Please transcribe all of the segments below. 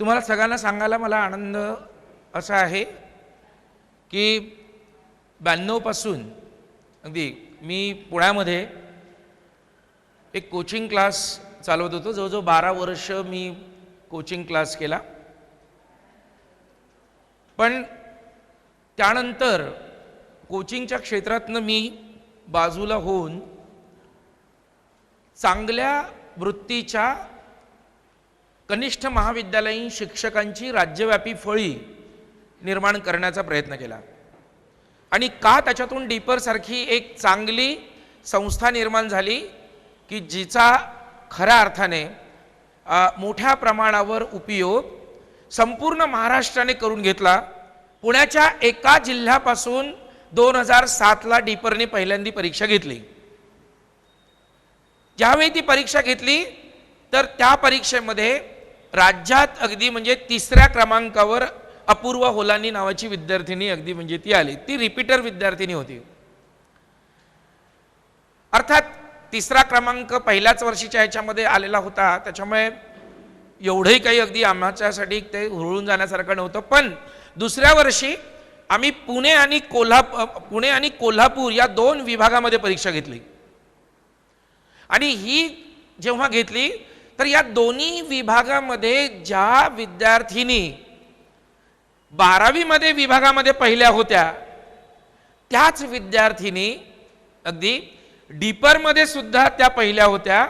तुम्हाला सगळ्यांना सांगायला मला आनंद असा आहे की 92 पासून अगदी मी पुण्यामध्ये एक कोचिंग क्लास चालवत होतो. जवळजवळ 12 वर्ष मी कोचिंग क्लास केला. पण त्यानंतर कोचिंगच्या क्षेत्रातनं मी बाजूला होऊन चांगल्या वृत्तीच्या कनिष्ठ महाविद्यालयीन शिक्षकांची राज्यव्यापी फळी निर्माण करण्याचा प्रयत्न केला. आणि का त्याच्यातून डीपर सारखी एक चांगली संस्था निर्माण झाली की जिचा खऱ्या अर्थाने मोठ्या प्रमाणावर उपयोग संपूर्ण महाराष्ट्राने करून घेतला. पुण्याच्या एका जिल्ह्यापासून 2007ला डीपरने पहिल्यांदी परीक्षा घेतली. ज्यावेळी ती परीक्षा घेतली तर त्या परीक्षेमध्ये राज्यात अगदी म्हणजे 3ऱ्या क्रमांकावर अपूर्वा होलानी नावाची विद्यार्थिनी अगदी म्हणजे ती आली. ती रिपीटर विद्यार्थिनी होती. अर्थात 3रा क्रमांक पहिल्याच वर्षीच्या ह्याच्यामध्ये आलेला होता, त्याच्यामुळे एवढंही काही अगदी आमच्यासाठी ते हुरळून जाण्यासारखं नव्हतं. पण दुसऱ्या वर्षी आम्ही पुणे आणि कोल्हापूर या 2 विभागामध्ये परीक्षा घेतली. आणि ही जेव्हा घेतली तर या दोन्ही विभागामध्ये ज्या विद्यार्थिनी 12वी मध्ये विभागामध्ये पहिल्या होत्या त्याच विद्यार्थिनी अगदी डीपरमध्ये सुद्धा त्या पहिल्या होत्या.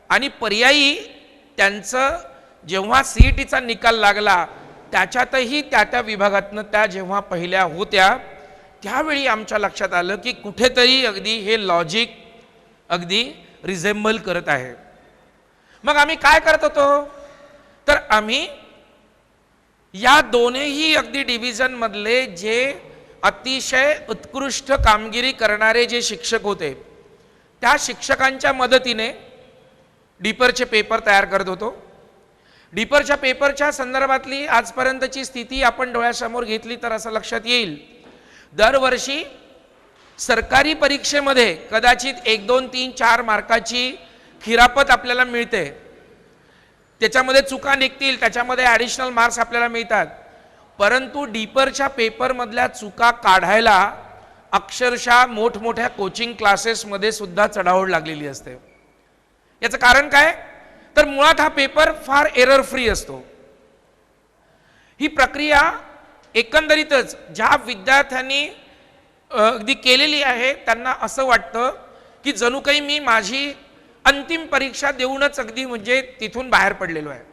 आणि पर्यायी त्यांचं जेव्हा सीईटीचा निकाल लागला त्याच्यातही त्या विभागातनं त्या जेव्हा पहिल्या होत्या त्यावेळी आमच्या लक्षात आलं की कुठेतरी अगदी हे लॉजिक अगदी रिझेंबल करत आहे. मग आम्ही काय करत होतो तर आम्ही या दोन्ही अगदी डिव्हिजन मधले जे अतिशय उत्कृष्ट कामगिरी करणारे जे शिक्षक होते त्या शिक्षकांच्या मदतीने डीपरचे पेपर तयार करत होतो. डीपरच्या पेपरच्या संदर्भातली आजपर्यंतची स्थिती आपण डोळ्यासमोर घेतली तर असं लक्षात येईल, दरवर्षी सरकारी परीक्षेमध्ये कदाचित 1, 2, 3, 4 मार्काची खिरापत आपल्याला मिळते. त्याच्यामध्ये चुका निघतील, त्याच्यामध्ये ॲडिशनल मार्क्स आपल्याला मिळतात. परंतु डीपरच्या पेपरमधल्या चुका काढायला अक्षरशः मोठमोठ्या कोचिंग क्लासेसमध्ये सुद्धा चढाओढ लागलेली असते. याचं कारण काय तर मुळात हा पेपर फार एरर फ्री असतो. ही प्रक्रिया एकंदरीतच ज्या विद्यार्थ्यांनी अगदी केलेली आहे त्यांना असं वाटतं की जणू काही मी माझी अंतिम परीक्षा देऊनच अगदी म्हणजे तिथून बाहेर पडलेलो आहे.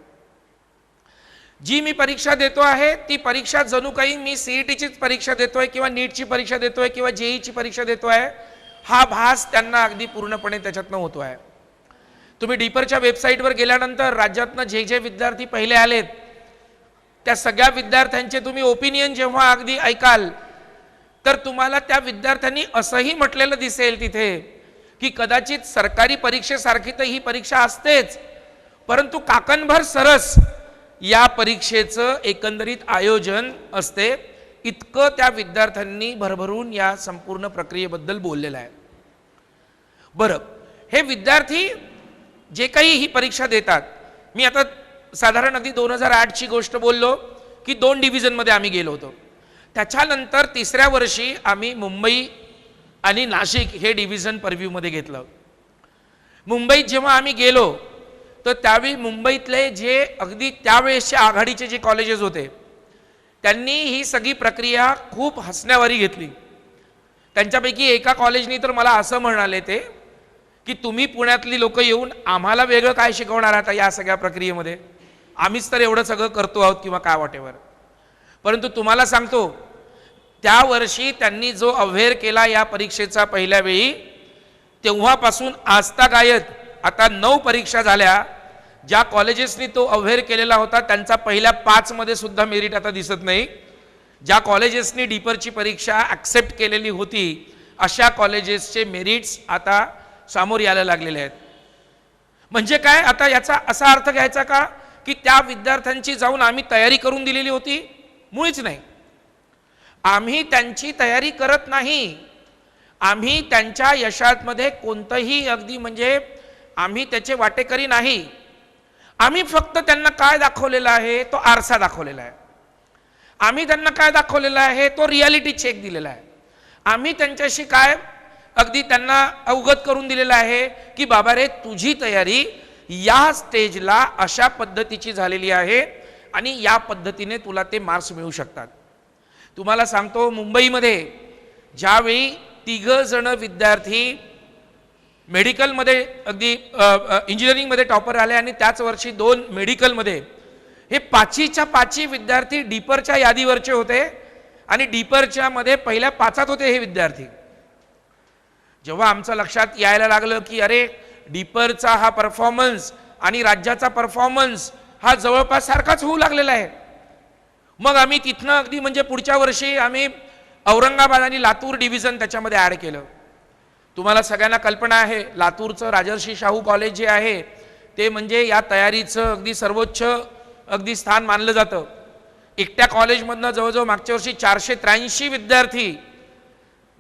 जी मी परीक्षा देतो आहे ती परीक्षा जणू काही मी सीईटीचीच परीक्षा देतोय किंवा नीटची परीक्षा देतोय किंवा जेईची परीक्षा देतोय, हा भास त्यांना अगदी पूर्णपणे त्याच्यातनं होतो आहे. तुम्ही डीपरच्या वेबसाईटवर गेल्यानंतर राज्यातनं जे जे विद्यार्थी पहिले आलेत त्या सगळ्या विद्यार्थ्यांचे तुम्ही ओपिनियन जेव्हा अगदी ऐकाल तर तुम्हाला त्या विद्यार्थ्यांनी असंही म्हटलेलं दिसेल तिथे की कदाचित सरकारी परीक्षेसारखी तर ही परीक्षा असतेच, परंतु काकणभर सरस या परीक्षेचं एकंदरीत आयोजन असते. इतकं त्या विद्यार्थ्यांनी भरभरून या संपूर्ण प्रक्रियेबद्दल बोललेलं आहे. बरं, हे विद्यार्थी जे काही ही परीक्षा देतात, मी आता साधारण अगदी 2008ची गोष्ट बोललो की 2 डिव्हिजनमध्ये आम्ही गेलो होतो. त्याच्यानंतर 3ऱ्या वर्षी आम्ही मुंबई आणि नाशिक हे डिव्हिजन परव्ह्यूमध्ये घेतलं. मुंबईत जेव्हा आम्ही गेलो तर त्यावेळी मुंबईतले जे अगदी त्यावेळेसचे आघाडीचे जे कॉलेजेस होते त्यांनी ही सगळी प्रक्रिया खूप हसण्यावारी घेतली. त्यांच्यापैकी एका कॉलेजनी तर मला असं म्हणाले ते की तुम्ही पुण्यातली लोक येऊन आम्हाला वेगळं काय शिकवणार आता या सगळ्या प्रक्रियेमध्ये, आम्हीच तर एवढं सगळं करतो आहोत किंवा काय वॉटेवर. परंतु तुम्हाला सांगतो त्या वर्षी त्यांनी जो अव्हेर केला या परीक्षेचा पहिल्या वेळी, तेव्हापासून आजतागायत आता 9 परीक्षा झाल्या. ज्या कॉलेजेसनी तो अव्हेर केलेला होता त्यांचा पहिल्या 5 मध्ये सुद्धा मेरिट आता दिसत नाही. ज्या कॉलेजेसनी डीपरची परीक्षा ॲक्सेप्ट केलेली होती अशा कॉलेजेसचे मेरिट्स आता समोर यायला लागलेले आहेत. म्हणजे काय, आता याचा असा अर्थ घ्यायचा का की त्या विद्यार्थ्यांची जाऊन आम्ही तयारी करून दिलेली होती? मुळीच नाही. आम्ही त्यांची तयारी करत नाही. आम्ही त्यांच्या यशामध्ये कोणतंही अगदी म्हणजे आम्ही त्याचे वाटेकरी नाही. आम्ही फक्त त्यांना काय दाखवलेला आहे, तो आरसा दाखवलेला आहे. आम्ही त्यांना काय दाखवलेला आहे, तो रियालिटी चेक दिलेला आहे. आम्ही त्यांच्याशी काय अगदी त्यांना अवगत करून दिलेलं आहे की बाबा रे, तुझी तयारी या स्टेजला अशा पद्धतीची झालेली आहे आणि या पद्धतीने तुला ते मार्क्स मिळू शकतात. तुम्हाला सांगतो, मुंबईमध्ये ज्यावेळी 3 जण विद्यार्थी मेडिकलमध्ये अगदी इंजिनिअरिंगमध्ये टॉपर आले आणि त्याच वर्षी 2 मेडिकलमध्ये, हे 5च्या 5 विद्यार्थी डीपरच्या यादीवरचे होते आणि डीपरच्या मध्ये पहिल्या 5 होते हे विद्यार्थी. जेव्हा आमचं लक्षात यायला लागलं की अरे, डीपरचा हा परफॉर्मन्स आणि राज्याचा परफॉर्मन्स हा जवळपास सारखाच होऊ लागलेला आहे, मग आम्ही तिथनं अगदी म्हणजे पुढच्या वर्षी आम्ही औरंगाबाद आणि लातूर डिव्हिजन त्याच्यामध्ये ॲड केलं. तुम्हाला सगळ्यांना कल्पना आहे, लातूरचं राजर्षी शाहू कॉलेज जे आहे ते म्हणजे या तयारीचं अगदी सर्वोच्च अगदी स्थान मानलं जातं. एकट्या कॉलेजमधनं जवळजवळ मागच्या वर्षी 483 विद्यार्थी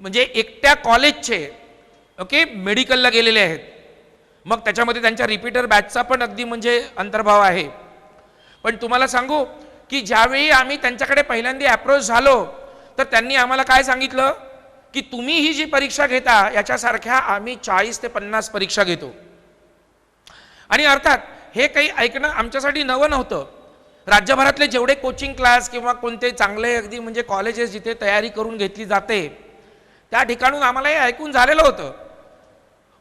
म्हणजे एकट्या कॉलेजचे ओके मेडिकलला गेलेले आहेत. मग त्याच्यामध्ये त्यांच्या रिपीटर बॅचचा पण अगदी म्हणजे अंतर्भाव आहे. पण तुम्हाला सांगू की ज्यावेळी आम्ही त्यांच्याकडे पहिल्यांदा अप्रोच झालो तर त्यांनी आम्हाला काय सांगितलं की तुम्ही ही जी परीक्षा घेता याच्यासारख्या आम्ही 40 ते 50 परीक्षा घेतो. आणि अर्थात हे काही ऐकणं आमच्यासाठी नवं नव्हतं. राज्यभरातले जेवढे कोचिंग क्लास किंवा कोणते चांगले अगदी म्हणजे कॉलेजेस जिथे तयारी करून घेतली जाते त्या ठिकाणून आम्हाला हे ऐकून झालेलं होतं.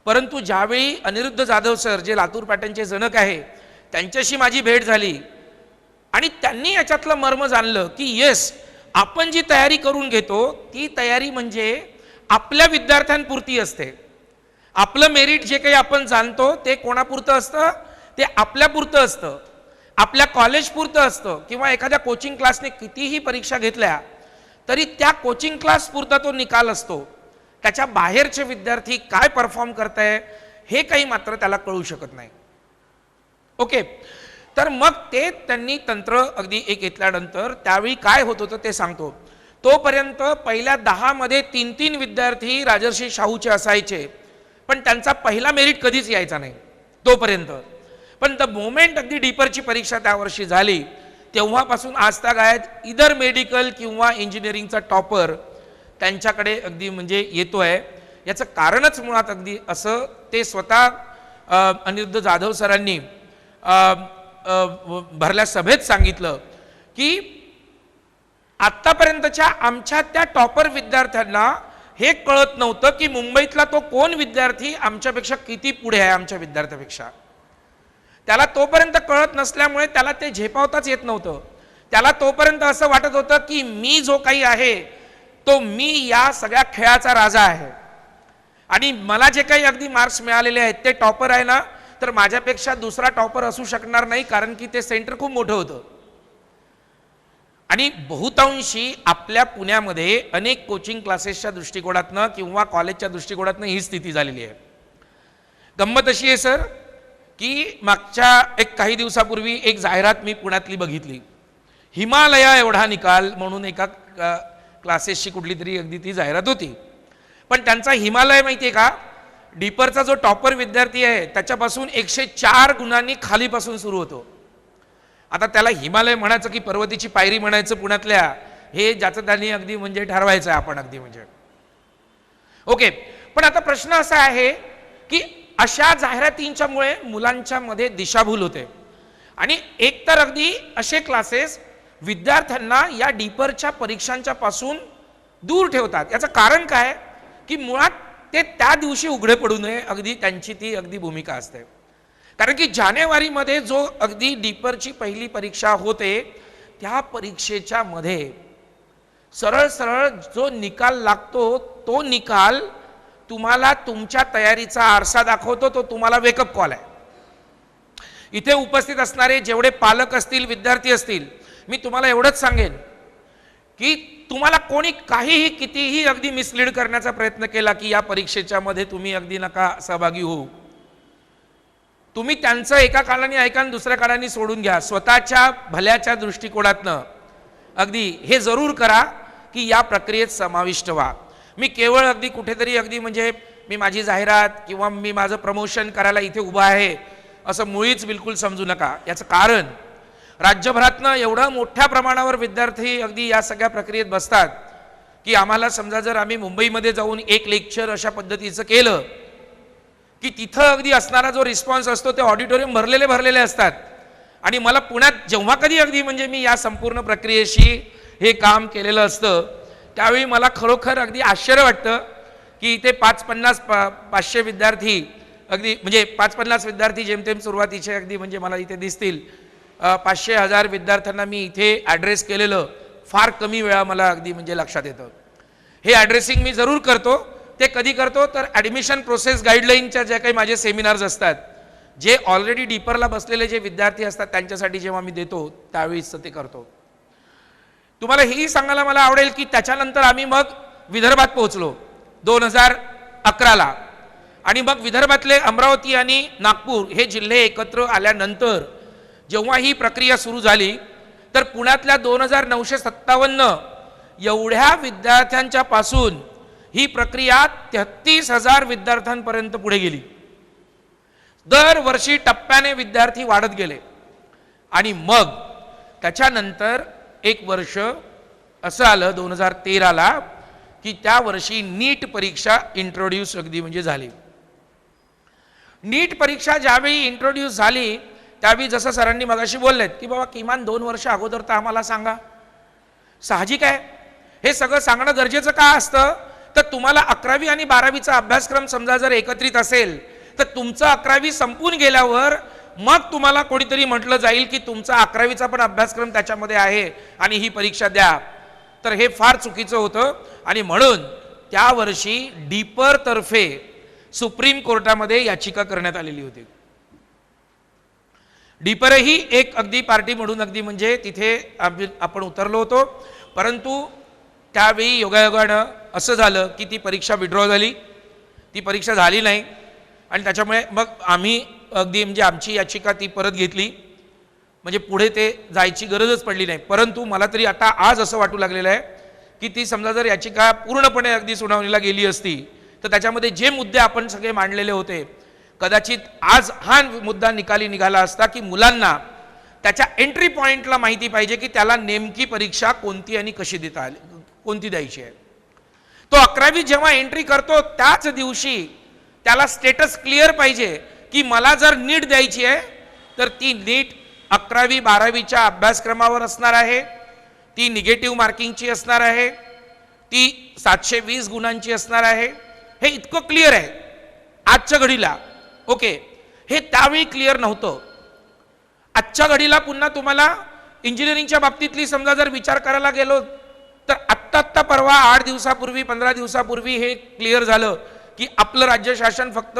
परंतु ज्यावेळी अनिरुद्ध जाधव सर जे लातूर पॅटर्नचे जनक आहे त्यांच्याशी माझी भेट झाली आणि त्यांनी याच्यातलं मर्म जाणलं की येस, आपण जी तयारी करून घेतो ती तयारी म्हणजे आपल्या विद्यार्थ्यांपुरती असते. आपलं मेरिट जे काही आपण जाणतो ते कोणापुरतं असतं, ते आपल्यापुरतं असतं, आपल्या कॉलेजपुरतं असतं. किंवा एखाद्या कोचिंग क्लासने कितीही परीक्षा घेतल्या तरी त्या कोचिंग क्लास पुरता तो निकाल असतो. त्याच्या बाहेरचे विद्यार्थी काय परफॉर्म करताय हे काही मात्र त्याला कळू शकत नाही. ओके, तर मग ते त्यांनी तंत्र अगदी एक घेतल्यानंतर त्यावेळी काय होत होतं ते सांगतो. तोपर्यंत पहिल्या 10 मध्ये 3-3 विद्यार्थी राजर्षी शाहूचे असायचे, पण त्यांचा पहिला मेरिट कधीच यायचा नाही तोपर्यंत. पण द मोमेंट अगदी डीपरची परीक्षा त्या वर्षी झाली तेव्हापासून आज तागायत इधर मेडिकल किंवा इंजिनिअरिंगचा टॉपर त्यांच्याकडे अगदी म्हणजे येतोय. याचं कारणच मुळात अगदी असं ते स्वतः अनिरुद्ध जाधव सरांनी भरल्या सभेत सांगितलं की आतापर्यंतच्या आमच्या त्या टॉपर विद्यार्थ्यांना हे कळत नव्हतं की मुंबईतला तो कोण विद्यार्थी आमच्यापेक्षा किती पुढे आहे आमच्या विद्यार्थ्यापेक्षा. त्याला तोपर्यंत कळत नसल्यामुळे त्याला ते झेपावताच येत नव्हतं. त्याला तोपर्यंत असं वाटत होतं की मी जो काही आहे तो मी या सगळ्या खेळाचा राजा आहे आणि मला जे काही अगदी मार्क्स मिळालेले आहेत ते टॉपर आहे ना, तर माझ्यापेक्षा दुसरा टॉपर असू शकणार नाही, कारण की ते सेंटर खूप मोठं होतं. आणि बहुतांशी आपल्या पुण्यामध्ये अनेक कोचिंग क्लासेसच्या दृष्टिकोनातनं किंवा कॉलेजच्या दृष्टिकोनातनं ही स्थिती झालेली आहे. गंमत अशी आहे सर की मागच्या काही दिवसापूर्वी एक जाहिरात मी पुण्यातली बघितली. हिमालया एवढा निकाल म्हणून एका क्लासेसची कुठली तरी अगदी ती जाहिरात होती. पण त्यांचा हिमालय माहिती आहे का, डीपरचा जो टॉपर विद्यार्थी आहे त्याच्यापासून 104 गुणांनी खालीपासून सुरू होतो. आता त्याला हिमालय म्हणायचं की पर्वतीची पायरी म्हणायचं पुण्यातल्या, हे ज्याचं त्यांनी अगदी म्हणजे ठरवायचं आहे आपण अगदी म्हणजे. ओके, पण आता प्रश्न असा आहे की अशा जाहिरातींच्यामुळे मुलांच्या मध्ये दिशाभूल होते आणि एकतर अगदी असे क्लासेस विद्यार्थ्यांना या डीपरच्या परीक्षांच्या पासून दूर ठेवतात. याचं कारण काय की मुळात ते त्या दिवशी उघडे पडू नये अगदी त्यांची ती अगदी भूमिका असते. कारण की जानेवारीमध्ये जो अगदी डीपरची पहिली परीक्षा होते त्या परीक्षेच्या मध्ये सरळ सरळ जो निकाल लागतो तो निकाल तुम्हाला तुमच्या तयारीचा आरसा दाखवतो, तो तुम्हाला वेकअप कॉल आहे. इथे उपस्थित असणारे जेवढे पालक असतील, विद्यार्थी असतील, मी तुम्हाला एवढंच सांगेन की तुम्हाला कोणी काहीही कितीही अगदी मिसलीड करण्याचा प्रयत्न केला की या परीक्षेच्या मध्ये तुम्ही अगदी नका सहभागी होऊ, तुम्ही त्यांचं एका काळाने ऐका आणि दुसऱ्या काळाने सोडून घ्या. स्वतःच्या भल्याच्या दृष्टिकोनातनं अगदी हे जरूर करा की या प्रक्रियेत समाविष्ट व्हा. मी केवळ अगदी कुठेतरी अगदी म्हणजे मी माझी जाहिरात किंवा मी माझं प्रमोशन करायला इथे उभा आहे असं मुळीच बिलकुल समजू नका. याचं कारण राज्यभरातनं एवढं मोठ्या प्रमाणावर विद्यार्थी अगदी या सगळ्या प्रक्रियेत बसतात की आम्हाला समजा जर आम्ही मुंबईमध्ये जाऊन एक लेक्चर अशा पद्धतीचं केलं की तिथं अगदी असणारा जो रिस्पॉन्स असतो ते ऑडिटोरियम भरलेले असतात. आणि मला पुण्यात जेव्हा कधी अगदी म्हणजे मी या संपूर्ण प्रक्रियेशी हे काम केलेलं असतं त्यावेळी मला खरोखर अगदी आश्चर्य वाटतं की इथे 500 विद्यार्थी अगदी म्हणजे 550 विद्यार्थी जेमतेम सुरुवातीचे अगदी म्हणजे मला इथे दिसतील. 500,000 विद्यार्थ्यांना मी इथे ॲड्रेस केलेलं फार कमी वेळा मला अगदी म्हणजे लक्षात येतं. हे ॲड्रेसिंग मी जरूर करतो. ते कधी करतो तर ॲडमिशन प्रोसेस गाईडलाईनच्या ज्या काही माझे सेमिनार्स असतात जे ऑलरेडी डीपरला बसलेले जे विद्यार्थी असतात त्यांच्यासाठी जेव्हा मी देतो त्यावेळीच ते करतो. तुम्हाला हेही सांगायला मला आवडेल की त्याच्यानंतर आम्ही मग विदर्भात पोहोचलो 2011ला. आणि मग विदर्भातले अमरावती आणि नागपूर हे जिल्हे एकत्र आल्यानंतर जेव्हा ही प्रक्रिया सुरू झाली तर पुण्यातल्या 2,957 एवढ्या विद्यार्थ्यांच्या पासून ही प्रक्रिया 33,000 विद्यार्थ्यांपर्यंत पुढे गेली. दरवर्षी टप्प्याने विद्यार्थी वाढत गेले. आणि मग त्याच्यानंतर एक वर्ष असं आलं 2013ला की त्या वर्षी नीट परीक्षा इंट्रोड्यूस अगदी म्हणजे झाली. नीट परीक्षा ज्यावेळी इंट्रोड्यूस झाली त्यावेळी जसं सरांनी मगाशी बोललेत की बाबा किमान 2 वर्ष अगोदर तर आम्हाला सांगा. साहजिक आहे, हे सगळं सांगणं गरजेचं का असतं तर तुम्हाला 11वी आणि 12वीचा अभ्यासक्रम समजा जर एकत्रित असेल तर तुमचं 11वी संपून गेल्यावर मग तुम्हाला कोणीतरी म्हटलं जाईल की तुमचा 11वीचा पण अभ्यासक्रम त्याच्यामध्ये आहे आणि ही परीक्षा द्या. तर हे फार चुकीचं होतं. आणि म्हणून त्या वर्षी डीपर तर्फे सुप्रीम कोर्टामध्ये याचिका करण्यात आलेली होती. डीपरही एक अगदी पार्टी म्हणून अगदी म्हणजे तिथे आपण उतरलो होतो. परंतु त्यावेळी योगायोगानं असं झालं की ती परीक्षा विड्रॉ झाली. ती परीक्षा झाली नाही आणि त्याच्यामुळे मग आम्ही अगदी म्हणजे आमची याचिका ती परत घेतली. म्हणजे पुढे ते जायची गरजच पडली नाही. परंतु मला तरी आता आज असं वाटू लागलेलं आहे की ती समजा जर याचिका पूर्णपणे अगदी सुनावणीला गेली असती तर त्याच्यामध्ये जे मुद्दे आपण सगळे मांडलेले होते कदाचित आज हा मुद्दा निकाली निघाला असता की मुलांना त्याच्या एंट्री पॉइंटला माहिती पाहिजे की त्याला नेमकी परीक्षा कोणती आणि कशी देता आली, कोणती द्यायची आहे. तो 11वी जेव्हा एंट्री करतो त्याच दिवशी त्याला स्टेटस क्लिअर पाहिजे की मला जर नीट द्यायची आहे तर ती नीट 11वी 12वीच्या अभ्यासक्रमावर असणार आहे, ती निगेटिव्ह मार्किंगची असणार आहे, ती 720 गुणांची असणार आहे. हे इतकं क्लिअर आहे आजच्या घडीला. ओके, हे त्यावेळी क्लिअर नव्हतं. आजच्या घडीला पुन्हा तुम्हाला इंजिनिअरिंगच्या बाबतीतली समजा जर विचार करायला गेलो तर आत्ता परवा 8 दिवसापूर्वी 15 दिवसापूर्वी हे क्लिअर झालं की आपलं राज्य शासन फक्त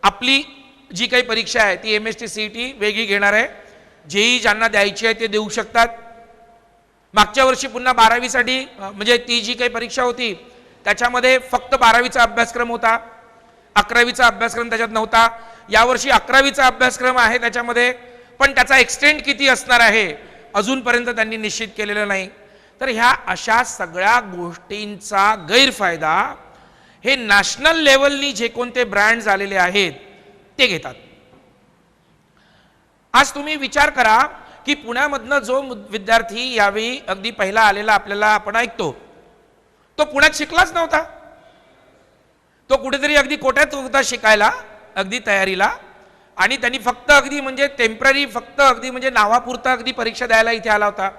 आपली जी काही परीक्षा आहे ती MST CET वेगळी घेणार आहे. जेई ज्यांना द्यायची आहे ते देऊ शकतात. मागच्या वर्षी पुन्हा 12वीसाठी म्हणजे ती जी काही परीक्षा होती त्याच्यामध्ये फक्त 12वीचा अभ्यासक्रम होता, 11वीचा अभ्यासक्रम त्याच्यात नव्हता. यावर्षी 11वीचा अभ्यासक्रम आहे त्याच्यामध्ये, पण त्याचा एक्सटेंट किती असणार आहे अजूनपर्यंत त्यांनी निश्चित केलेलं नाही. तर ह्या अशा सगळ्या गोष्टींचा गैरफायदा हे नॅशनल लेवलनी जे कोणते ब्रँड्स आलेले आहेत ते घेतात. आज तुम्ही विचार करा की पुण्यामधनं जो विद्यार्थी यावेळी अगदी पहिला आलेला आपल्याला आपण ऐकतो तो पुण्यात शिकलाच नव्हता. तो कुठेतरी अगदी कोट्यात होता शिकायला अगदी तयारीला आणि त्यांनी फक्त अगदी म्हणजे टेम्पररी फक्त अगदी म्हणजे नावापुरता अगदी परीक्षा द्यायला इथे आला होता.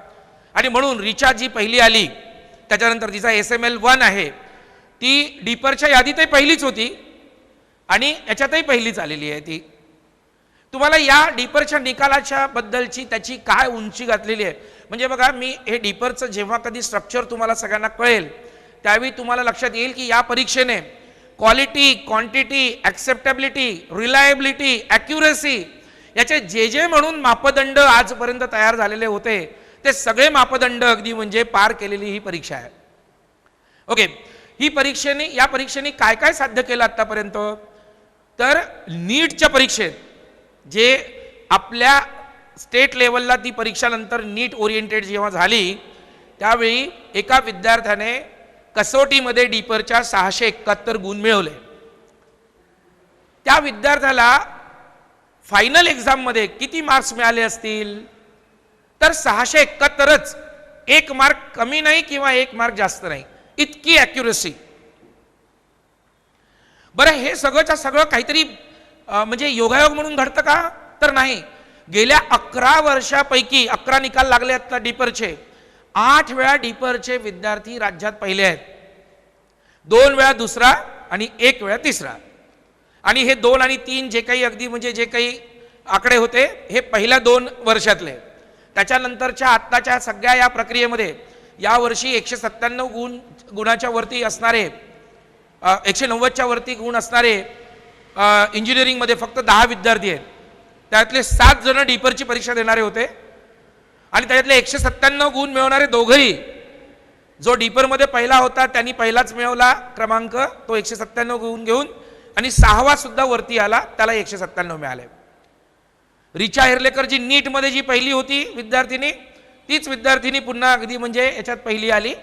आणि म्हणून रिचा जी पहिली आली त्याच्यानंतर तिचा SML 1 आहे ती डीपरच्या यादीतही पहिलीच होती आणि याच्यातही पहिलीच आलेली आहे ती. तुम्हाला या डीपरच्या निकालाच्या बद्दलची त्याची काय उंची घातलेली आहे म्हणजे बघा मी हे डीपरचं जेव्हा कधी स्ट्रक्चर तुम्हाला सगळ्यांना कळेल त्यावेळी तुम्हाला लक्षात येईल की या परीक्षेने क्वालिटी, क्वांटिटी, ॲक्सेप्टेबिलिटी, रिलायबिलिटी, ॲक्युरेसी याचे जे म्हणून मापदंड आजपर्यंत तयार झालेले होते ते सगळे मापदंड अगदी म्हणजे पार केलेली ही परीक्षा आहे. ओके, या परीक्षेने काय काय साध्य केलं आतापर्यंत तर नीटच्या परीक्षेत जे आपल्या स्टेट लेवलला ती परीक्षा नंतर नीट ओरिएंटेड जेव्हा झाली त्यावेळी एका विद्यार्थ्याने कसोटीमध्ये डीपरच्या 671 गुण मिळवले. त्या विद्यार्थ्याला फायनल एक्झाममध्ये किती मार्क्स मिळाले असतील? तर 671च, 1 मार्क कमी नाही किंवा 1 मार्क जास्त नाही, इतकी ॲक्युरसी. बरं, हे सगळंच्या सगळं काहीतरी म्हणजे योगायोग म्हणून घडतं का? तर नाही. गेल्या 11 वर्षापैकी 11 निकाल लागले आहेत डीपरचे, 8 वेळा डीपरचे विद्यार्थी राज्यात पहिले आहेत, 2 वेळा दुसरा आणि 1 वेळा तिसरा. आणि हे 2 आणि 3 जे काही अगदी म्हणजे जे काही आकडे होते हे पहिल्या 2 वर्षातले. त्याच्यानंतरच्या आत्ताच्या सगळ्या या प्रक्रियेमध्ये यावर्षी 197 गुणाच्या वरती असणारे, 190च्या वरती गुण असणारे इंजिनिअरिंगमध्ये फक्त 10 विद्यार्थी आहेत. त्यातले 7 जण डीपरची परीक्षा देणारे होते आणि त्यातले 197 गुण मिळवणारे दोघंही, जो डीपरमध्ये पहिला होता त्यांनी पहिलाच मिळवला क्रमांक, तो 197 गुण घेऊन, आणि 6वा सुद्धा वरती आला, त्याला 197 मिळाले. रिचा हेर्लेकर जी नीटमध्ये जी पहिली होती विद्यार्थिनी, तीच विद्यार्थिनी पुन्हा अगदी म्हणजे याच्यात पहिली आली.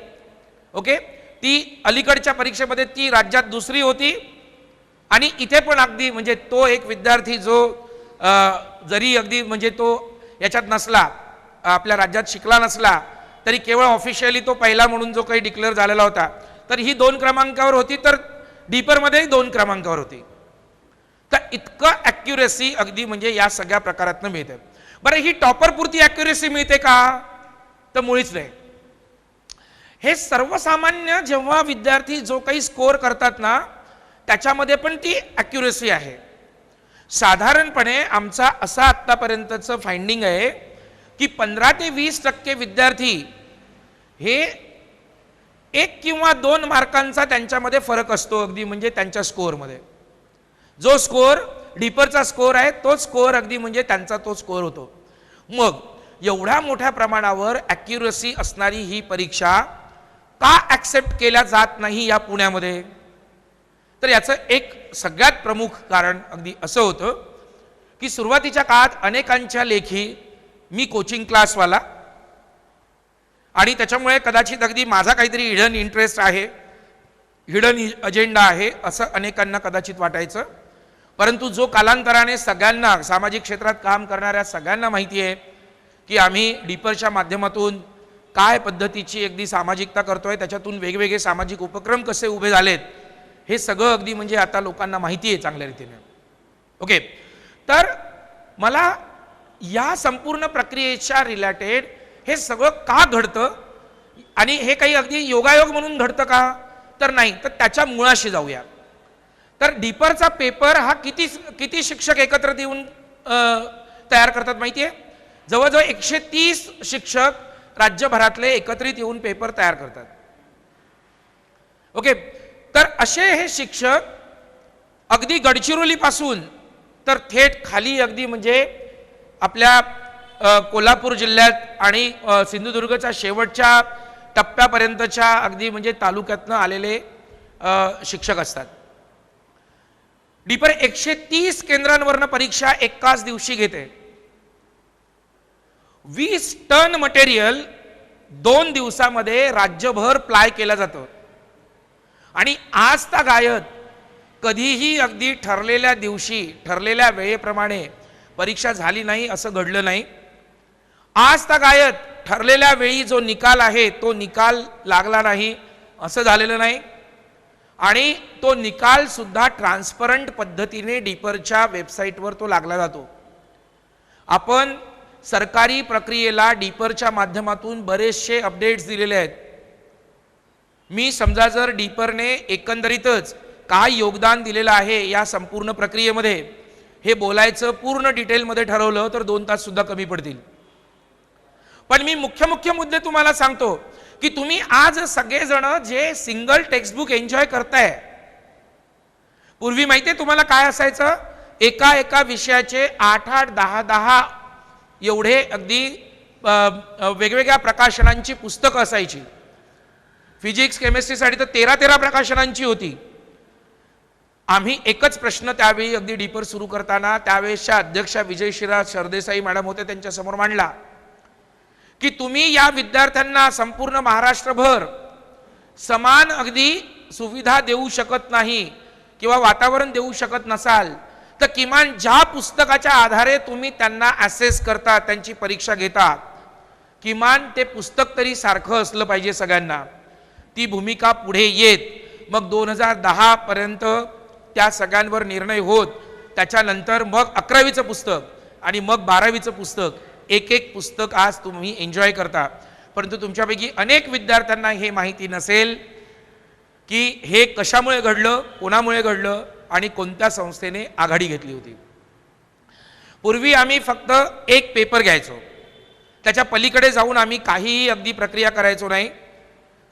ओके, ती अलीकडच्या परीक्षेमध्ये ती राज्यात दुसरी होती. आणि इथे पण अगदी म्हणजे तो एक विद्यार्थी जो जरी अगदी म्हणजे तो याच्यात नसला, आपल्या राज्यात शिकला नसला, तरी केवळ ऑफिशियली तो पहिला म्हणून जो काही डिक्लेअर झालेला होता, तर ही 2 क्रमांकावर होती, तर डीपरमध्ये 2 क्रमांकावर होती. तर इतकं ॲक्युरेसी अगदी म्हणजे या सगळ्या प्रकारातनं मिळते. बरं, ही टॉपर पुरती ॲक्युरेसी मिळते का? तर मुळीच नाही. हे सर्वसामान्य जेव्हा विद्यार्थी जो काही स्कोअर करतात ना, त्याच्यामध्ये पण ती ॲक्युरेसी आहे. साधारणपणे आमचा असा आत्तापर्यंतचं फाइंडिंग आहे की 15 ते 20% विद्यार्थी हे 1 किंवा 2 मार्कांचा त्यांच्यामध्ये फरक असतो अगदी म्हणजे त्यांच्या स्कोअरमध्ये. जो स्कोअर डीपरचा स्कोअर आहे तो स्कोअर अगदी म्हणजे त्यांचा तो स्कोअर होतो. मग एवढ्या मोठ्या प्रमाणावर ॲक्युरसी असणारी ही परीक्षा का ॲक्सेप्ट केल्या जात नाही या पुण्यामध्ये? तर याचं एक सगळ्यात प्रमुख कारण अगदी असं होतं की सुरुवातीच्या काळात अनेकांच्या लेखी मी कोचिंग क्लासवाला आणि त्याच्यामुळे कदाचित अगदी माझा काहीतरी हिडन इंटरेस्ट आहे, हिडन अजेंडा आहे असं अनेकांना कदाचित वाटायचं. परंतु जो कालांतराने सगळ्यांना सामाजिक क्षेत्रात काम करणाऱ्या सगळ्यांना माहिती आहे की आम्ही डीपरच्या माध्यमातून काय पद्धतीची अगदी सामाजिकता करतोय, त्याच्यातून वेगवेगळे सामाजिक उपक्रम कसे उभे झालेत, हे सगळं अगदी म्हणजे आता लोकांना माहिती आहे चांगल्या रीतीने. ओके, तर मला या संपूर्ण प्रक्रियेच्या रिलेटेड हे सगळं का घडतं आणि हे काही अगदी योगायोग म्हणून घडतं का? तर नाही. तर त्याच्या मुळाशी जाऊया. तर डीपरचा पेपर हा किती शिक्षक एकत्र येऊन तयार करतात माहिती आहे? जवळजवळ 130 शिक्षक राज्यभरातले एकत्रित येऊन पेपर तयार करतात. ओके, तर असे हे शिक्षक अगदी गडचिरोलीपासून तर थेट खाली अगदी म्हणजे आपल्या कोल्हापूर जिल्ह्यात आणि सिंधुदुर्गच्या शेवटच्या टप्प्यापर्यंतच्या अगदी म्हणजे तालुक्यातनं आलेले शिक्षक असतात. डीपर 130 केंद्रांवरनं परीक्षा एकाच दिवशी घेते. 20 टन मटेरियल 2 दिवसामध्ये राज्यभर प्लाय केलं जातं. आणि आज तागायत कधीही अगदी ठरलेल्या दिवशी ठरलेल्या वेळेप्रमाणे परीक्षा झाली नाही असं घडलं नाही. आज तागायत ठरलेल्या वेळी जो निकाल आहे तो निकाल लागला नाही असं झालेलं नाही. आणि तो निकाल सुद्धा ट्रान्सपरंट पद्धतीने डीपरच्या वेबसाईटवर तो लागला जातो. आपण सरकारी प्रक्रियेला डीपरच्या माध्यमातून बरेचसे अपडेट्स दिलेले आहेत. मी समजा जर डीपरने एकंदरीतच काय योगदान दिलेलं आहे या संपूर्ण प्रक्रियेमध्ये हे बोलायचं पूर्ण डिटेलमध्ये ठरवलं तर 2 तास सुद्धा कमी पडतील. पण मी मुख्य मुद्दे तुम्हाला सांगतो की तुम्ही आज सगळेजण जे सिंगल टेक्स्टबुक एन्जॉय करताय, पूर्वी माहितीये तुम्हाला काय असायचं? एका विषयाचे 8 10 एवढे अगदी वेगवेगळ्या प्रकाशनांची पुस्तकं असायची. फिजिक्स केमिस्ट्रीसाठी तर 13 प्रकाशनांची होती. आम्ही एकच प्रश्न त्यावेळी अगदी डीपर सुरू करताना त्यावेळेसच्या अध्यक्षा विजयशिरा सरदेसाई मॅडम होते, त्यांच्यासमोर मांडला की तुम्ही या विद्यार्थ्यांना संपूर्ण महाराष्ट्रभर समान अगदी सुविधा देऊ शकत नाही किंवा वातावरण देऊ शकत नसाल तर किमान ज्या पुस्तकाच्या आधारे तुम्ही त्यांना ॲसेस करता, त्यांची परीक्षा घेता, किमान ते पुस्तक तरी सारखं असलं पाहिजे सगळ्यांना. ती भूमिका पुढे येत मग 2010 पर्यंत त्या सगळ्यांवर निर्णय होत, त्याच्यानंतर मग 11वीचं पुस्तक आणि मग 12वीचं पुस्तक, एक एक पुस्तक आज तुम्ही एन्जॉय करता. परंतु तुमच्यापैकी अनेक विद्यार्थ्यांना हे माहिती नसेल की हे कशामुळे घडलं, कोणामुळे घडलं आणि कोणत्या संस्थेने आघाडी घेतली होती. पूर्वी आम्ही फक्त एक पेपर घ्यायचो, त्याच्या पलीकडे जाऊन आम्ही काहीही अगदी प्रक्रिया करायचो नाही.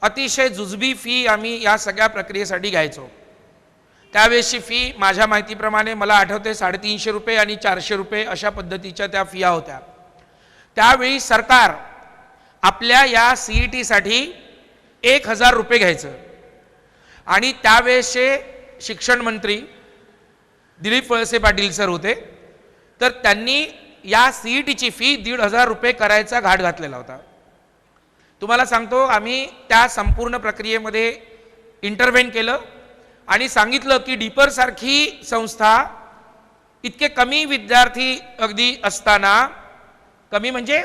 अतिशय जुजबी फी आम्ही या सगळ्या प्रक्रियेसाठी घ्यायचो. त्यावेळेसची फी माझ्या माहितीप्रमाणे मला आठवते 350 रुपये आणि 400 रुपये अशा पद्धतीच्या त्या फिया होत्या. त्यावेळी सरकार आपल्या या CET-साठी 1000 रुपये घ्यायचं आणि त्यावेळेसचे शिक्षण मंत्री दिलीप वळसे पाटील सर होते. तर त्यांनी या CET-ची फी 1500 रुपये करायचा घाट घातलेला होता. तुम्हाला सांगतो, आम्ही त्या संपूर्ण प्रक्रियेमध्ये इंटरव्हेन केलं आणि सांगितलं की डीपर सारखी संस्था इतके कमी विद्यार्थी अगदी असताना, कमी म्हणजे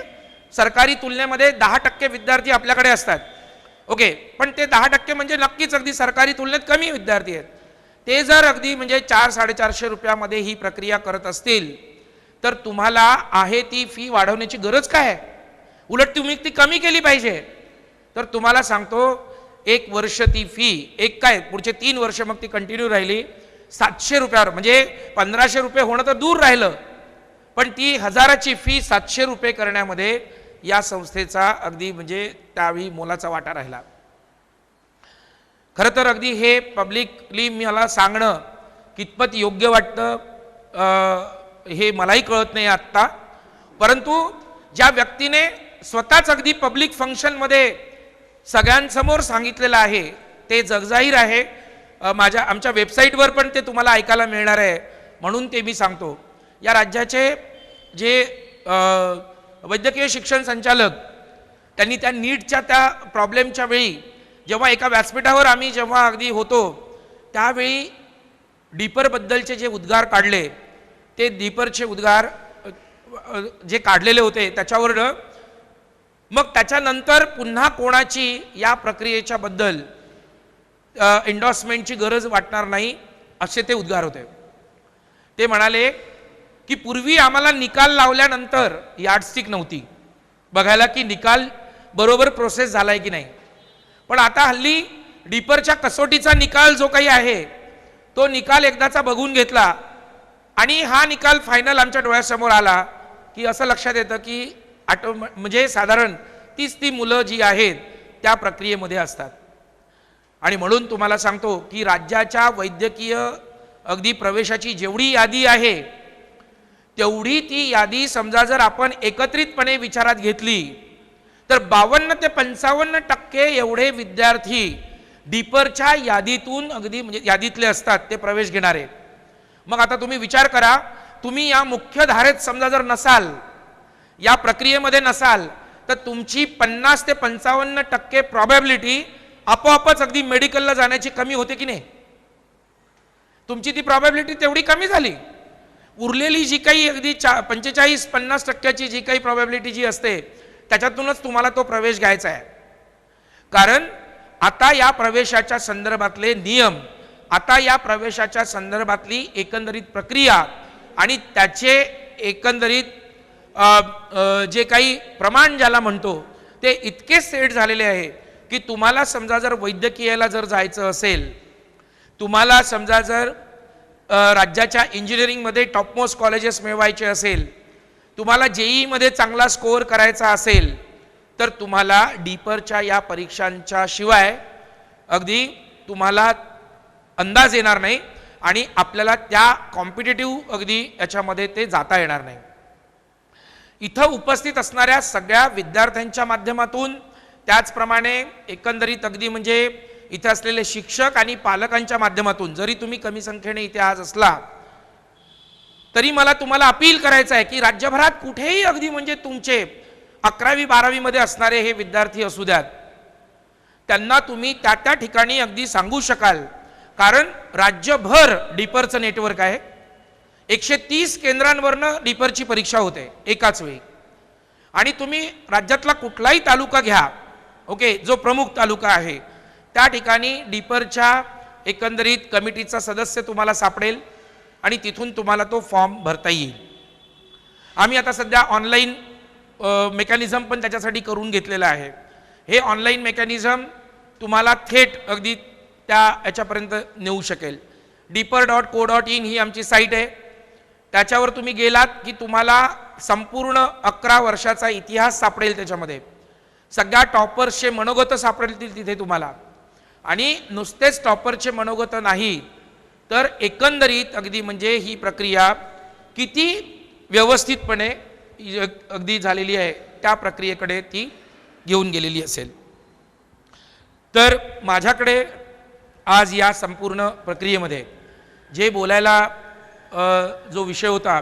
सरकारी तुलनेमध्ये 10% विद्यार्थी आपल्याकडे असतात, ओके, पण ते 10% म्हणजे नक्कीच अगदी सरकारी तुलनेत कमी विद्यार्थी आहेत. ते जर अगदी म्हणजे 400-450 रुपयामध्ये ही प्रक्रिया करत असतील तर तुम्हाला आहे ती फी वाढवण्याची गरज काय आहे? उलट तुम्ही ती कमी केली पाहिजे. तर तुम्हाला सांगतो, एक वर्ष ती फी, एक काय पुढचे 3 वर्ष मग ती कंटिन्यू राहिली 700 रुपयावर, म्हणजे 1500 रुपये होणं तर दूर राहिलं, पण ती 1000ची फी 700 रुपये करण्यामध्ये या संस्थेचा अगदी म्हणजे त्यावेळी मोलाचा वाटा राहिला. खरं तर अगदी हे पब्लिकली मला सांगणं कितपत योग्य वाटतं हे मलाही कळत नाही आत्ता. परंतु ज्या व्यक्तीने स्वतःच अगदी पब्लिक फंक्शनमध्ये सगळ्यांसमोर सांगितलेलं आहे ते जगजाहीर आहे. आमच्या वेबसाईटवर पण ते तुम्हाला ऐकायला मिळणार आहे. म्हणून ते मी सांगतो, या राज्याचे जे वैद्यकीय शिक्षण संचालक, त्यांनी त्या नीटच्या त्या प्रॉब्लेमच्या वेळी जेव्हा एका व्यासपीठावर आम्ही जेव्हा अगदी होतो त्यावेळी डीपरबद्दलचे जे उद्गार काढले, ते डीपरचे उद्गार जे काढलेले होते त्याच्यावर मग त्याच्यानंतर पुन्हा कोणाची या प्रक्रियेच्या बद्दल एन्डॉर्समेंटची गरज वाटणार नाही असे ते उद्गार होते. ते म्हणाले की पूर्वी आम्हाला निकाल लावल्यानंतर यार्डस्टिक नव्हती बघायला की निकाल बरोबर प्रोसेस झालाय की नाही, पण आता हल्ली डीपरच्या कसोटीचा निकाल जो काही आहे तो निकाल एकदाचा बघून घेतला आणि हा निकाल फायनल आमच्या डोळ्यासमोर आला की असं लक्षात येतं की म्हणजे साधारण 30 मुलं जी आहेत त्या प्रक्रियेमध्ये असतात. आणि म्हणून तुम्हाला सांगतो की राज्याच्या वैद्यकीय अगदी प्रवेशाची जेवढी यादी आहे तेवढी ती यादी समजा जर आपण एकत्रितपणे विचारात घेतली तर 52 ते 55% एवढे विद्यार्थी डीपरच्या यादीतून अगदी म्हणजे यादीतले असतात ते प्रवेश घेणारे. मग आता तुम्ही विचार करा, तुम्ही या मुख्य धारेत समजा जर नसाल, या प्रक्रियेमध्ये नसाल, तर तुमची 50 ते 55% प्रॉबॅबिलिटी आपोआपच अगदी मेडिकलला जाण्याची कमी होते की नाही? तुमची ती प्रॉबॅबिलिटी तेवढी कमी झाली. उरलेली जी काही अगदी 45-50% जी काही प्रॉबॅबिलिटी जी असते त्याच्यातूनच तुम्हाला तो प्रवेश घ्यायचा आहे. कारण आता या प्रवेशाच्या संदर्भातले नियम, आता या प्रवेशाच्या संदर्भातली एकंदरीत प्रक्रिया आणि त्याचे एकंदरीत जे काही प्रमाण ज्याला म्हणतो ते इतके सेट झालेले आहे की तुम्हाला समजा जर वैद्यकीयला जर जायचं असेल, तुम्हाला समजा जर राज्याच्या इंजिनिअरिंगमध्ये टॉपमोस्ट कॉलेजेस मिळवायचे असेल, तुम्हाला JEE-मध्ये चांगला स्कोअर करायचा असेल, तर तुम्हाला डीपरच्या या परीक्षांच्या शिवाय अगदी तुम्हाला अंदाज येणार नाही आणि आपल्याला त्या कॉम्पिटिटिव्ह अगदी याच्यामध्ये ते जाता येणार नाही. इथं उपस्थित असणाऱ्या सगळ्या विद्यार्थ्यांच्या माध्यमातून, त्याचप्रमाणे एकंदरीत अगदी म्हणजे इथे असलेले शिक्षक आणि पालकांच्या माध्यमातून, जरी तुम्ही कमी संख्येने इथे आज असला तरी मला तुम्हाला अपील करायचं आहे की राज्यभरात कुठेही अगदी म्हणजे तुमचे 11वी-12वी मध्ये असणारे हे विद्यार्थी असू द्यात, त्यांना तुम्ही त्या त्या ठिकाणी अगदी सांगू शकाल. कारण राज्यभर डीपरचं नेटवर्क आहे. 130 केंद्रांवरनं डीपरची परीक्षा होते एकाच वेळी. आणि तुम्ही राज्यातला कुठलाही तालुका घ्या, ओके, जो प्रमुख तालुका आहे त्या ठिकाणी डीपरच्या एकंदरीत कमिटीचा सदस्य तुम्हाला सापडेल आणि तिथून तुम्हाला तो फॉर्म भरता येईल. आम्ही आता सध्या ऑनलाईन मेकॅनिझम पण त्याच्यासाठी करून घेतलेलं आहे. हे ऑनलाईन मेकॅनिझम तुम्हाला थेट अगदी त्या याच्यापर्यंत नेऊ शकेल. deeper.co.in ही आमची साईट आहे. त्याच्यावर तुम्ही गेलात की तुम्हाला संपूर्ण 11 वर्षाचा इतिहास सापडेल. त्याच्यामध्ये सगळ्या टॉपर्सचे मनोगत सापडतील तिथे तुम्हाला. आणि नुसतेच टॉपरचे मनोगत नाही तर एकंदरीत अगदी म्हणजे ही प्रक्रिया किती व्यवस्थितपणे अगदी झालेली आहे त्या प्रक्रियेकडे ती घेऊन गेलेली असेल. तर माझ्याकडे आज या संपूर्ण प्रक्रियेमध्ये जे बोलायला जो विषय होता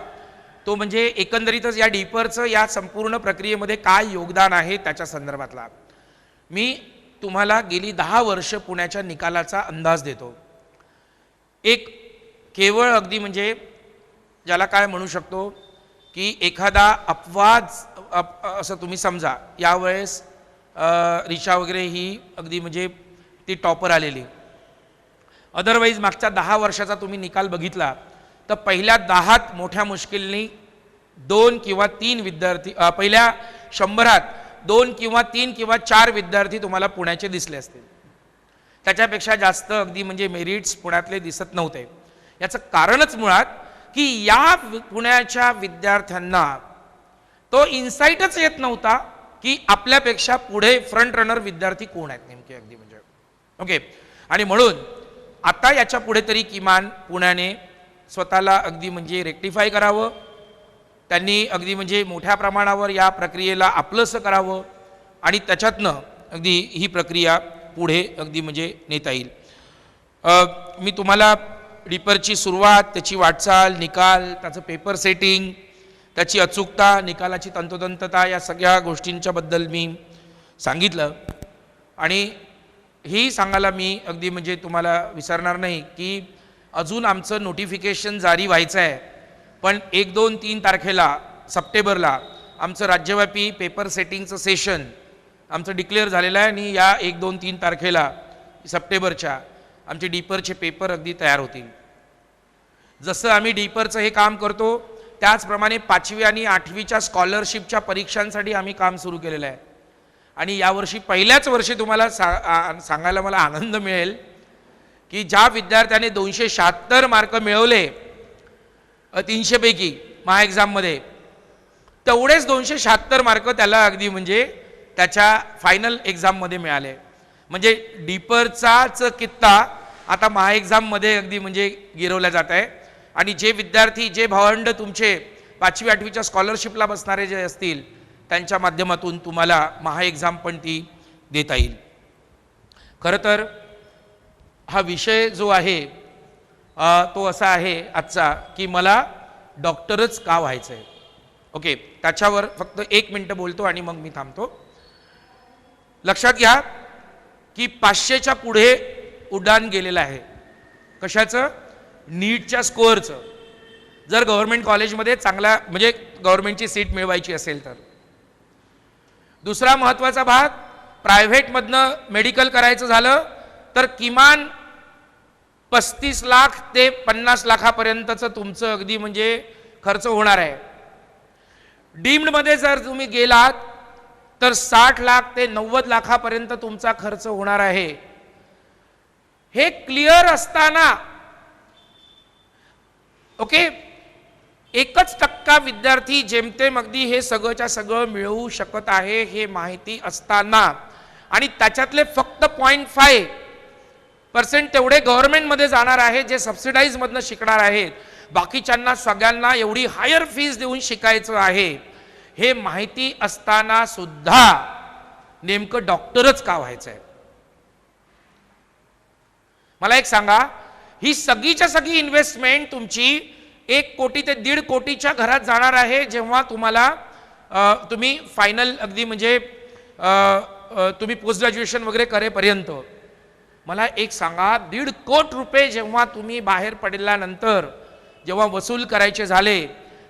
तो म्हणजे एकंदरीतच या डीपरचं या संपूर्ण प्रक्रियेमध्ये काय योगदान आहे त्याच्या संदर्भातला. मी तुम्हाला गेली 10 वर्ष पुण्याच्या निकालाचा अंदाज देतो. एक केवळ अगदी म्हणजे ज्याला काय म्हणू शकतो की एखादा अपवाद असं तुम्ही समजा. यावेळेस रिचा वगैरे ही अगदी म्हणजे ती टॉपर आलेली. अदरवाईज मागच्या 10 वर्षाचा तुम्ही निकाल बघितला तर पहिल्या 10त मोठ्या मुश्किलनी 2 किंवा 3 विद्यार्थी, पहिल्या 100त 2 किंवा 3 किंवा 4 विद्यार्थी तुम्हाला पुण्याचे दिसले असतील. त्याच्यापेक्षा जास्त अगदी म्हणजे मेरिट्स पुण्यातले दिसत नव्हते. याचं कारणच मुळात की या पुण्याच्या विद्यार्थ्यांना तो इन्साइटच येत नव्हता की आपल्यापेक्षा पुढे फ्रंट रनर विद्यार्थी कोण आहेत नेमके अगदी म्हणजे, ओके. आणि म्हणून आता याच्या पुढे तरी किमान पुण्याने स्वतःला अगदी म्हणजे रेक्टिफाय करावं. त्यांनी अगदी म्हणजे मोठ्या प्रमाणावर या प्रक्रियेला आपलंसं करावं आणि त्याच्यातनं अगदी ही प्रक्रिया पुढे अगदी म्हणजे नेता येईल. मी तुम्हाला डीपरची सुरुवात, त्याची वाटचाल, निकाल, त्याचं पेपर सेटिंग, त्याची अचूकता, निकालाची तंतोतंतता या सगळ्या गोष्टींच्या बद्दल मी सांगितलं. आणि ही सांगायला मी अगदी म्हणजे तुम्हाला विसरणार नाही की अजून आमचं नोटिफिकेशन जारी व्हायचं आहे. पण 1, 2, 3 तारखेला सप्टेंबरला आमचं राज्यव्यापी पेपर सेटिंगचं सेशन आमचं डिक्लेअर झालेलं आहे. आणि या 1, 2, 3 तारखेला सप्टेंबरच्या आमचे डीपरचे पेपर अगदी तयार होतील. जसं आम्ही डीपरचं हे काम करतो त्याचप्रमाणे 5वी आणि 8वीच्या स्कॉलरशिपच्या परीक्षांसाठी आम्ही काम सुरू केलेलं आहे. आणि यावर्षी पहिल्याच वर्षी तुम्हाला सांगायला मला आनंद मिळेल की ज्या विद्यार्थ्याने 276 मार्क मिळवले 300 पैकी महा एक्झाममध्ये, तेवढेच 276 मार्क त्याला अगदी म्हणजे त्याच्या फायनल एक्झाममध्ये मिळाले. म्हणजे डीपरचाच कित्ता आता महा एक्झाममध्ये अगदी म्हणजे गिरवला जात आहे. आणि जे विद्यार्थी, जे भावंड तुमचे 5वी 8वीच्या स्कॉलरशिपला बसणारे जे असतील त्यांच्या माध्यमातून तुम्हाला महा एक्झाम पण ती देता येईल. खरं तर हा विषय जो आहे तो असा आहे आजचा की मला डॉक्टरच का व्हायचं आहे. ओके, त्याच्यावर फक्त 1 मिनिट बोलतो आणि मग मी थांबतो. लक्षात घ्या की 500च्या पुढे उड्डाण गेलेलं आहे. कशाचं? नीटच्या स्कोअरचं. जर गव्हर्नमेंट कॉलेजमध्ये चांगला म्हणजे गव्हर्नमेंटची सीट मिळवायची असेल तर. दुसरा महत्त्वाचा भाग, प्रायव्हेटमधनं मेडिकल करायचं झालं तर किमान 35 लाख ते 50 लाखापर्यंतचं तुमचं अगदी म्हणजे खर्च होणार आहे. डीम्डमध्ये जर तुम्ही गेलात तर 60 लाख ते 90 लाखापर्यंत तुमचा खर्च होणार आहे. हे क्लिअर असताना ओके, 1% विद्यार्थी जेमतेम अगदी हे सगळंच्या सगळं मिळवू शकत आहे हे माहिती असताना आणि त्याच्यातले फक्त 0.5% तेवढे गव्हर्नमेंटमध्ये जाणार आहे जे सबसिडाईज मधनं शिकणार आहेत. बाकीच्यांना सगळ्यांना एवढी हायर फीज देऊन शिकायचं आहे हे माहिती असताना सुद्धा नेमकं डॉक्टरच का व्हायचं आहे. मला एक सांगा, ही सगळीच्या सगळी इन्व्हेस्टमेंट तुमची 1 कोटी ते 1.5 कोटीच्या घरात जाणार आहे जेव्हा तुम्हाला तुम्ही फायनल अगदी म्हणजे तुम्ही पोस्ट ग्रॅज्युएशन वगैरे करेपर्यंत. मला एक सांगा, 1.5 कोटी रुपये जेव्हा तुम्ही बाहेर पडल्यानंतर जेव्हा वसूल करायचे झाले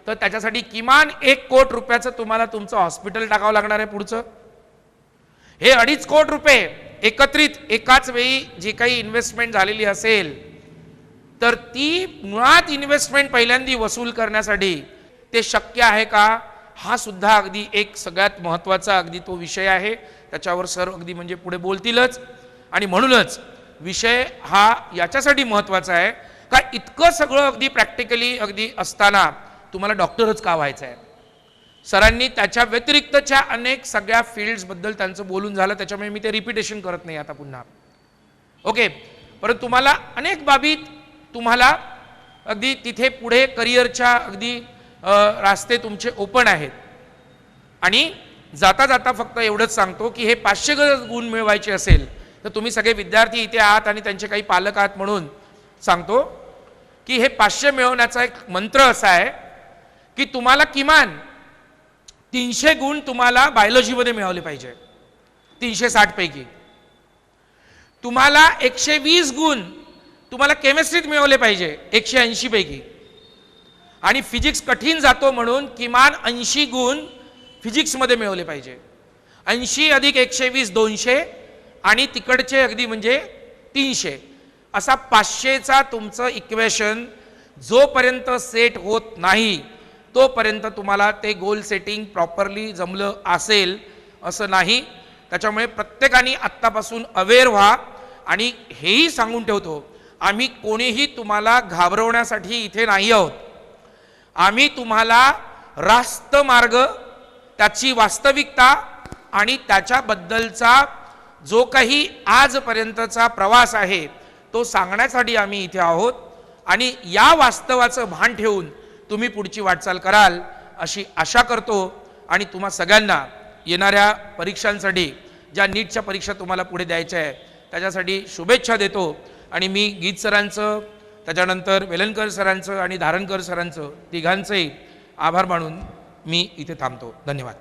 तर त्याच्यासाठी किमान 1 कोटी रुपयाचं तुम्हाला तुमचं हॉस्पिटल टाकावं लागणार आहे पुढचं. हे 2.5 कोटी रुपये एकत्रित एकाच वेळी जी काही इन्व्हेस्टमेंट झालेली असेल तर ती मुळात इन्व्हेस्टमेंट पहिल्यांदा वसूल करण्यासाठी ते शक्य आहे का, हा सुद्धा अगदी एक सगळ्यात महत्त्वाचा अगदी तो विषय आहे. त्याच्यावर सर अगदी म्हणजे पुढे बोलतीलच. आणि म्हणूनच विषय हा याच्यासाठी महत्त्वाचा आहे का इतकं सगळं अगदी प्रॅक्टिकली अगदी असताना तुम्हाला डॉक्टरच का व्हायचं आहे. सरांनी त्याच्या व्यतिरिक्तच्या अनेक सगळ्या फील्ड्सबद्दल त्यांचं बोलून झालं, त्याच्यामुळे मी ते रिपिटेशन करत नाही आता पुन्हा. ओके, परंतु तुम्हाला अनेक बाबीत तुम्हाला अगदी तिथे पुढे करिअरच्या अगदी रास्ते तुमचे ओपन आहेत. आणि जाता जाता फक्त एवढंच सांगतो की हे 500 गुण मिळवायचे असेल तर तुम्ही सगळे विद्यार्थी इथे आहात आणि त्यांचे काही पालक आहात म्हणून सांगतो की हे 500 मिळवण्याचा एक मंत्र असा आहे की तुम्हाला किमान 300 गुण तुम्हाला बायोलॉजीमध्ये मिळवले पाहिजे 360 पैकी. तुम्हाला 120 गुण तुम्हाला केमिस्ट्रीत मिळवले पाहिजे 180 पैकी. आणि फिजिक्स कठीण जातो म्हणून किमान 80 गुण फिजिक्समध्ये मिळवले पाहिजे. 80 अधिक 120 200 आणि तिकडचे अगदी म्हणजे 300, असा 500चा तुमचं इक्वेशन जोपर्यंत सेट होत नाही तोपर्यंत तुम्हाला ते गोल सेटिंग प्रॉपरली जमलं असेल असं नाही. त्याच्यामुळे प्रत्येकाने आत्तापासून अवेअर व्हा. आणि हेही सांगून ठेवतो, आम्ही कोणीही तुम्हाला घाबरवण्यासाठी इथे नाही आहोत. आम्ही तुम्हाला रास्त मार्ग, त्याची वास्तविकता आणि त्याच्याबद्दलचा जो काही आजपर्यंतचा प्रवास आहे तो सांगण्यासाठी आम्ही इथे आहोत. आणि या वास्तवाचं भान ठेवून तुम्ही पुढची वाटचाल कराल अशी आशा करतो. आणि तुम्हा सगळ्यांना येणाऱ्या परीक्षांसाठी, ज्या नीटच्या परीक्षा तुम्हाला पुढे द्यायच्या आहे त्याच्यासाठी शुभेच्छा देतो. आणि मी गीत सरांचं, त्याच्यानंतर वेलणकर सरांचं आणि धारणकर सरांचं तिघांचंही आभार मानून मी इथे थांबतो. धन्यवाद.